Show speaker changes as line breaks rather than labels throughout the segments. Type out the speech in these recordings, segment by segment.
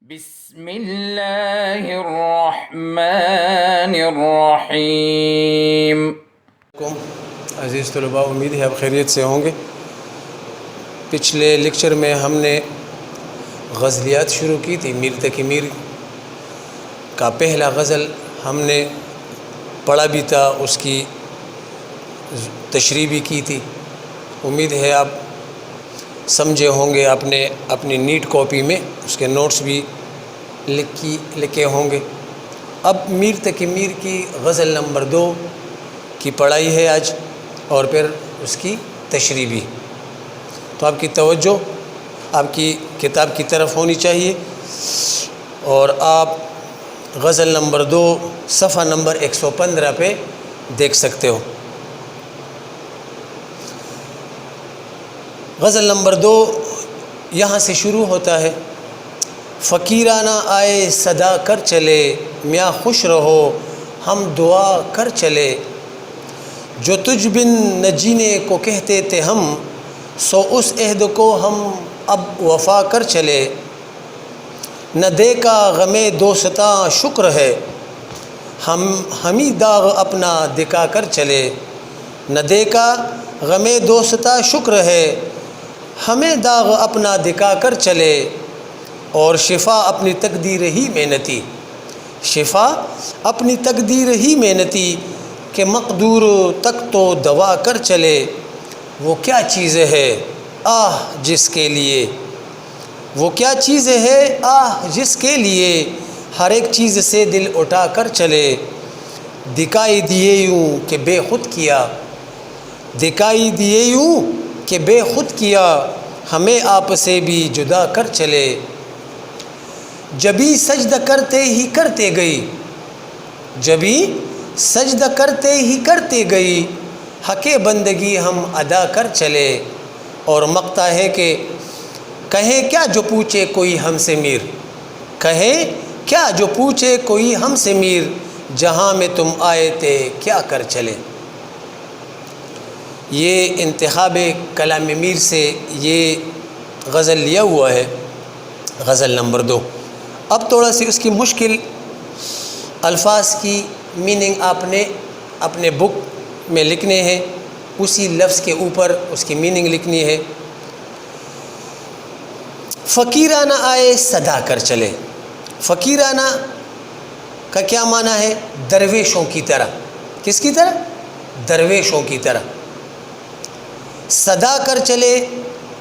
بسم اللہ الرحمن الرحیم۔
عزیز طلباء، امید ہے آپ خیریت سے ہوں گے۔ پچھلے لیکچر میں ہم نے غزلیات شروع کی تھی۔ میر تقی میر کا پہلا غزل ہم نے پڑھا بھی تھا، اس کی تشریح بھی کی تھی۔ امید ہے آپ سمجھے ہوں گے، اپنی نیٹ کاپی میں اس کے نوٹس بھی لکھے ہوں گے۔ اب میر تقی میر کی غزل نمبر 2 کی پڑھائی ہے آج، اور پھر اس کی تشریح بھی۔ تو آپ کی توجہ آپ کی کتاب کی طرف ہونی چاہیے، اور آپ غزل نمبر 2 صفحہ نمبر 115 پہ دیکھ سکتے ہو۔ غزل نمبر 2 یہاں سے شروع ہوتا ہے: فقیرانہ آئے صدا کر چلے، میاں خوش رہو ہم دعا کر چلے، جو تجھ بن نہ جینے کو کہتے تھے ہم، سو اس عہد کو ہم اب وفا کر چلے، نہ دیکھا غم دوستاں شکر ہے، ہمیں داغ اپنا دکھا کر چلے، نہ دیکھا غم دوستاں شکر ہے، ہمیں داغ اپنا دکھا کر چلے، اور شفا اپنی تقدیر ہی محنتی، شفا اپنی تقدیر ہی محنتی، کہ مقدور تک تو دوا کر چلے، وہ کیا چیز ہے آہ جس کے لیے، وہ کیا چیز ہے آہ جس کے لیے، ہر ایک چیز سے دل اٹھا کر چلے، دکھائی دیے یوں کہ بے خود کیا، دکھائی دیے یوں کہ بے خود کیا، ہمیں آپ سے بھی جدا کر چلے، جبھی سجدہ کرتے ہی کرتے گئی، جبھی سجدہ کرتے ہی کرتے گئی، حق بندگی ہم ادا کر چلے، اور مقطع ہے کہ کہے کیا جو پوچھے کوئی ہم سے میر، کہے کیا جو پوچھے کوئی ہم سے میر، جہاں میں تم آئے تھے کیا کر چلے۔ یہ انتخاب کلام میر سے یہ غزل لیا ہوا ہے، غزل نمبر 2۔ اب تھوڑا سی اس کی مشکل الفاظ کی میننگ آپ نے اپنے بک میں لکھنے ہیں، اسی لفظ کے اوپر اس کی میننگ لکھنی ہے۔ فقیرانہ آئے صدا کر چلے، فقیرانہ کا کیا معنی ہے؟ درویشوں کی طرح۔ کس کی طرح؟ درویشوں کی طرح۔ صدا کر چلے،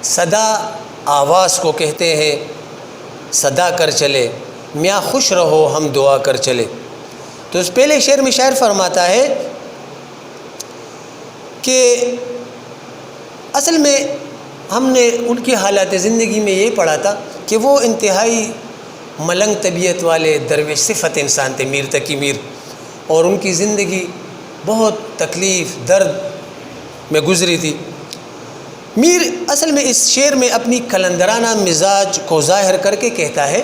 صدا آواز کو کہتے ہیں، صدا کر چلے، میاں خوش رہو ہم دعا کر چلے۔ تو اس پہلے شعر میں شاعر فرماتا ہے کہ اصل میں ہم نے ان کی حالات زندگی میں یہ پڑھا تھا کہ وہ انتہائی ملنگ طبیعت والے درویش صفت انسان تھے، میر تقی میر، اور ان کی زندگی بہت تکلیف درد میں گزری تھی۔ میر اصل میں اس شعر میں اپنی کلندرانہ مزاج کو ظاہر کر کے کہتا ہے،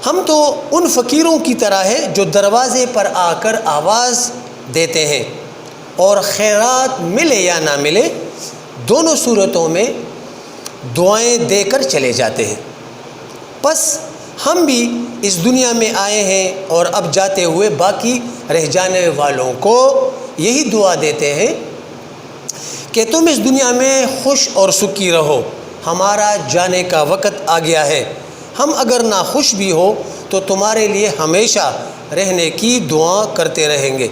ہم تو ان فقیروں کی طرح ہے جو دروازے پر آ کر آواز دیتے ہیں، اور خیرات ملے یا نہ ملے دونوں صورتوں میں دعائیں دے کر چلے جاتے ہیں۔ بس ہم بھی اس دنیا میں آئے ہیں، اور اب جاتے ہوئے باقی رہ جانے والوں کو یہی دعا دیتے ہیں کہ تم اس دنیا میں خوش اور سکھی رہو، ہمارا جانے کا وقت آ گیا ہے، ہم اگر ناخوش بھی ہو تو تمہارے لیے ہمیشہ رہنے کی دعا کرتے رہیں گے۔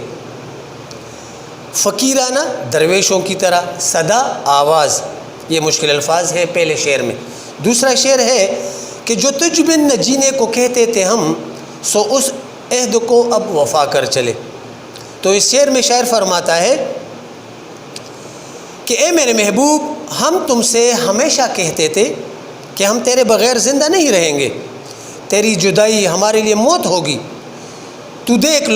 فقیرانہ درویشوں کی طرح، صدا آواز، یہ مشکل الفاظ ہے پہلے شعر میں۔ دوسرا شعر ہے کہ جو تجھ بن نہ جینے کو کہتے تھے ہم، سو اس عہد کو اب وفا کر چلے۔ تو اس شعر میں شاعر فرماتا ہے کہ اے میرے محبوب، ہم تم سے ہمیشہ کہتے تھے کہ ہم تیرے بغیر زندہ نہیں رہیں گے، تیری جدائی ہمارے لیے موت ہوگی، تو دیکھ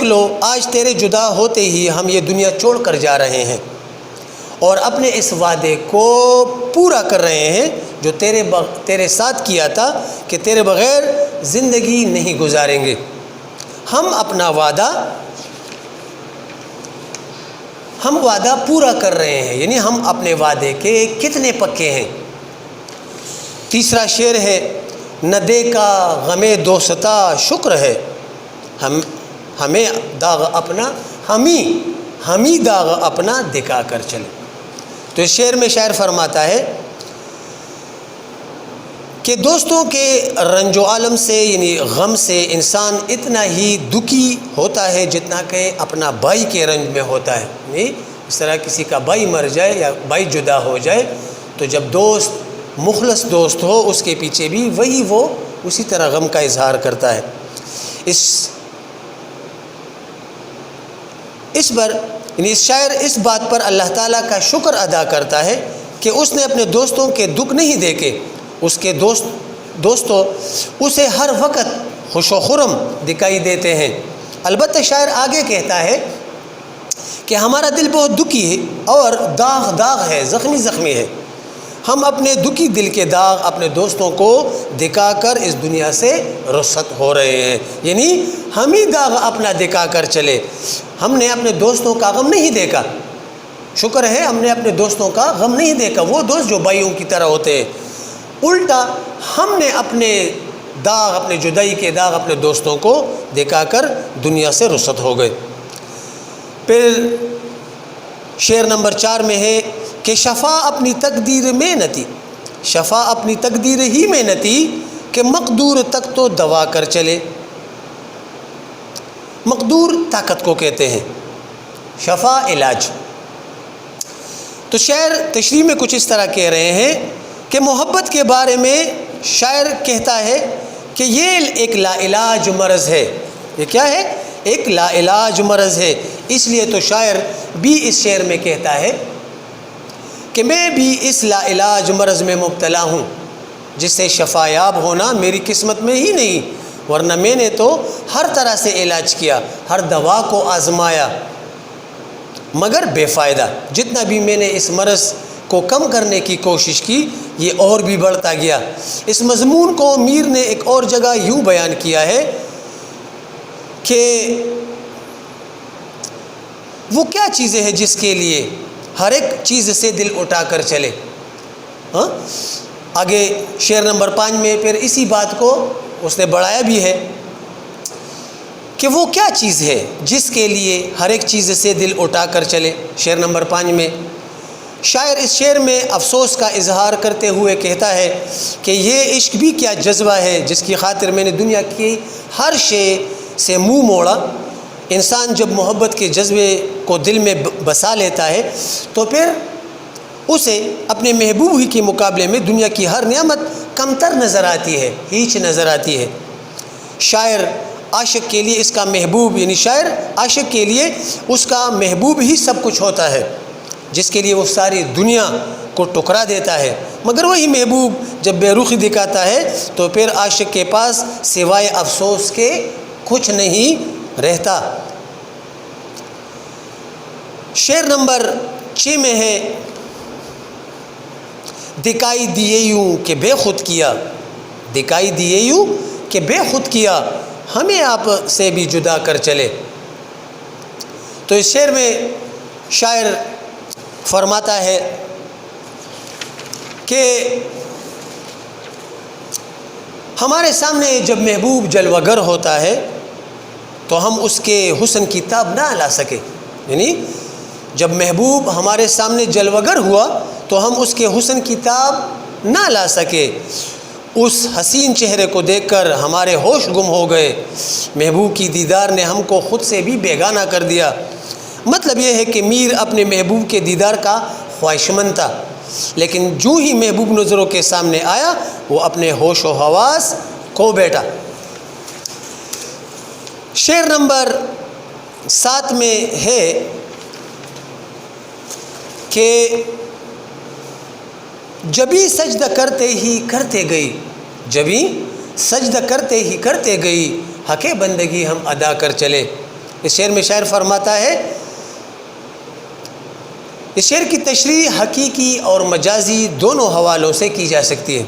لو آج تیرے جدا ہوتے ہی ہم یہ دنیا چھوڑ کر جا رہے ہیں، اور اپنے اس وعدے کو پورا کر رہے ہیں جو تیرے ساتھ کیا تھا کہ تیرے بغیر زندگی نہیں گزاریں گے۔ ہم اپنا وعدہ پورا کر رہے ہیں، یعنی ہم اپنے وعدے کے کتنے پکے ہیں۔ تیسرا شعر ہے نہ دیکھا غم دوستا شکر ہے ہمیں داغ اپنا ہمیں داغ اپنا دکھا کر چلے۔ تو اس شعر میں شاعر فرماتا ہے کہ دوستوں کے رنج و عالم سے یعنی غم سے انسان اتنا ہی دکھی ہوتا ہے جتنا کہ اپنا بھائی کے رنج میں ہوتا ہے۔ یعنی اس طرح کسی کا بھائی مر جائے یا بھائی جدا ہو جائے تو جب دوست مخلص دوست ہو اس کے پیچھے بھی وہ اسی طرح غم کا اظہار کرتا ہے۔ اس پر یعنی اس شاعر اس بات پر اللہ تعالیٰ کا شکر ادا کرتا ہے کہ اس نے اپنے دوستوں کے دکھ نہیں دیکھے، اس کے دوستوں اسے ہر وقت خوش و خرم دکھائی دیتے ہیں۔ البتہ شاعر آگے کہتا ہے کہ ہمارا دل بہت دکھی ہے اور داغ ہے، زخمی ہے۔ ہم اپنے دکھی دل کے داغ اپنے دوستوں کو دکھا کر اس دنیا سے رخصت ہو رہے ہیں، یعنی ہم ہی داغ اپنا دکھا کر چلے۔ ہم نے اپنے دوستوں کا غم نہیں دیکھا، شکر ہے ہم نے اپنے دوستوں کا غم نہیں دیکھا، وہ دوست جو بھائیوں کی طرح ہوتے ہیں۔ الٹا ہم نے اپنے داغ، اپنے جدائی کے داغ اپنے دوستوں کو دکھا کر دنیا سے رخصت ہو گئے۔ پھر شعر نمبر 4 میں ہے کہ شفا اپنی تقدیر میں نہ تھی، شفا اپنی تقدیر ہی میں نہ تھی کہ مقدور تک تو دوا کر چلے۔ مقدور طاقت کو کہتے ہیں، شفا علاج۔ تو شاعر تشریح میں کچھ اس طرح کہہ رہے ہیں کہ محبت کے بارے میں شاعر کہتا ہے کہ یہ ایک لا علاج مرض ہے۔ یہ کیا ہے؟ ایک لا علاج مرض ہے۔ اس لیے تو شاعر بھی اس شعر میں کہتا ہے کہ میں بھی اس لا علاج مرض میں مبتلا ہوں جس سے شفا یاب ہونا میری قسمت میں ہی نہیں، ورنہ میں نے تو ہر طرح سے علاج کیا، ہر دوا کو آزمایا مگر بے فائدہ۔ جتنا بھی میں نے اس مرض کو کم کرنے کی کوشش کی یہ اور بھی بڑھتا گیا۔ اس مضمون کو میر نے ایک اور جگہ یوں بیان کیا ہے کہ وہ کیا چیزیں ہیں جس کے لیے ہر ایک چیز سے دل اٹھا کر چلے۔ آگے شعر نمبر 5 میں پھر اسی بات کو اس نے بڑھایا بھی ہے کہ وہ کیا چیز ہے جس کے لیے ہر ایک چیز سے دل اٹھا کر چلے۔ شعر نمبر 5 میں شاعر اس شعر میں افسوس کا اظہار کرتے ہوئے کہتا ہے کہ یہ عشق بھی کیا جذبہ ہے جس کی خاطر میں نے دنیا کی ہر شے سے منہ موڑا۔ انسان جب محبت کے جذبے کو دل میں بسا لیتا ہے تو پھر اسے اپنے محبوب ہی کے مقابلے میں دنیا کی ہر نعمت کمتر نظر آتی ہے، ہیچ نظر آتی ہے۔ شاعر عاشق کے لیے اس کا محبوب یعنی شاعر عاشق کے لیے اس کا محبوب ہی سب کچھ ہوتا ہے جس کے لیے وہ ساری دنیا کو ٹکرا دیتا ہے، مگر وہی محبوب جب بے رخی دکھاتا ہے تو پھر عاشق کے پاس سوائے افسوس کے کچھ نہیں رہتا۔ شعر نمبر 6 میں ہے دکھائی دیے یوں کہ بے خود کیا، دکھائی دیے یوں کہ بے خود کیا ہمیں آپ سے بھی جدا کر چلے۔ تو اس شعر میں شاعر فرماتا ہے کہ ہمارے سامنے جب محبوب جلوہ گر ہوتا ہے تو ہم اس کے حسن کی تاب نہ لا سکے، یعنی جب محبوب ہمارے سامنے جلوہ گر ہوا تو ہم اس کے حسن کی تاب نہ لا سکے۔ اس حسین چہرے کو دیکھ کر ہمارے ہوش گم ہو گئے، محبوب کی دیدار نے ہم کو خود سے بھی بیگانہ کر دیا۔ مطلب یہ ہے کہ میر اپنے محبوب کے دیدار کا خواہشمند تھا، لیکن جو ہی محبوب نظروں کے سامنے آیا وہ اپنے ہوش و حواس کھو بیٹھا۔ شعر نمبر 7 میں ہے کہ جبھی سجدہ کرتے ہی کرتے گئی، جبھی سجدہ کرتے ہی کرتے گئی حق بندگی ہم ادا کر چلے۔ اس شعر میں شاعر فرماتا ہے، اس شعر کی تشریح حقیقی اور مجازی دونوں حوالوں سے کی جا سکتی ہے۔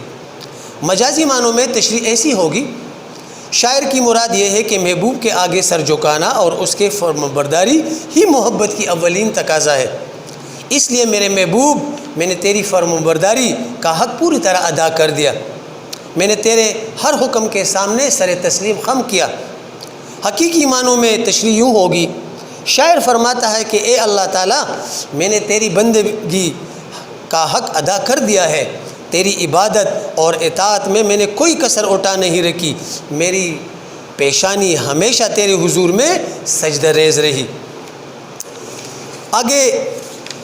مجازی معنوں میں تشریح ایسی ہوگی، شاعر کی مراد یہ ہے کہ محبوب کے آگے سر جھکانا اور اس کے فرمانبرداری ہی محبت کی اولین تقاضا ہے، اس لیے میرے محبوب میں نے تیری فرم برداری کا حق پوری طرح ادا کر دیا، میں نے تیرے ہر حکم کے سامنے سر تسلیم خم کیا۔ حقیقی معنوں میں تشریح یوں ہوگی، شاعر فرماتا ہے کہ اے اللہ تعالیٰ، میں نے تیری بندگی کا حق ادا کر دیا ہے، تیری عبادت اور اطاعت میں نے کوئی کسر اٹھا نہیں رکھی، میری پیشانی ہمیشہ تیرے حضور میں سجدہ ریز رہی۔ آگے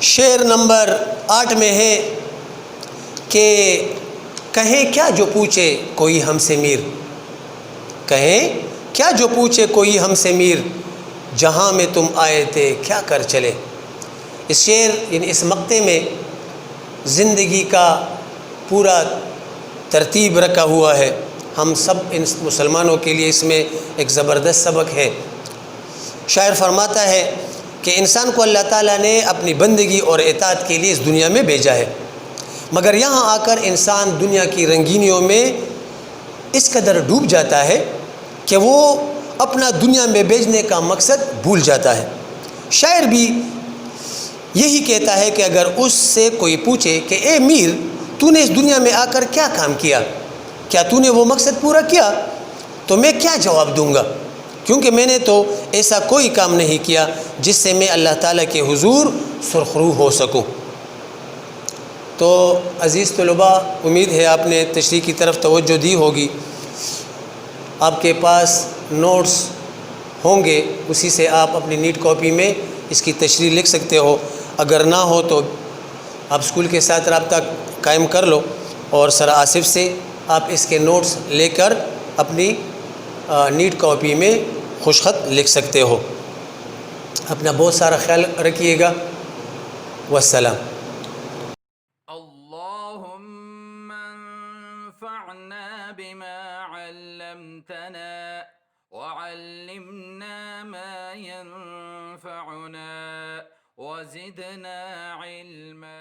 شعر نمبر 8 میں ہے کہ کہیں کیا جو پوچھے کوئی ہم سے میر، کہیں کیا جو پوچھے کوئی ہم سے میر، جہاں میں تم آئے تھے کیا کر چلے۔ اس شعر یعنی اس مقطع میں زندگی کا پورا ترتیب رکھا ہوا ہے، ہم سب ان مسلمانوں کے لیے اس میں ایک زبردست سبق ہے۔ شاعر فرماتا ہے کہ انسان کو اللہ تعالیٰ نے اپنی بندگی اور اطاعت کے لیے اس دنیا میں بھیجا ہے، مگر یہاں آ کر انسان دنیا کی رنگینیوں میں اس قدر ڈوب جاتا ہے کہ وہ اپنا دنیا میں بھیجنے کا مقصد بھول جاتا ہے۔ شاعر بھی یہی کہتا ہے کہ اگر اس سے کوئی پوچھے کہ اے میر، تو نے اس دنیا میں آ کر کیا کام کیا، کیا تو نے وہ مقصد پورا کیا، تو میں کیا جواب دوں گا، کیونکہ میں نے تو ایسا کوئی کام نہیں کیا جس سے میں اللہ تعالیٰ کے حضور سرخرو ہو سکوں۔ تو عزیز طلباء، امید ہے آپ نے تشریح کی طرف توجہ دی ہوگی، آپ کے پاس نوٹس ہوں گے، اسی سے آپ اپنی نیٹ کاپی میں اس کی تشریح لکھ سکتے ہو، اگر نہ ہو تو آپ اسکول کے ساتھ رابطہ قائم کر لو اور سر آصف سے آپ اس کے نوٹس لے کر اپنی نیٹ کاپی میں خوش خط لکھ سکتے ہو۔ اپنا بہت سارا خیال رکھیے گا، والسلام۔
اللهم انفعنا بما علمتنا وعلمنا ما ينفعنا وزدنا علما۔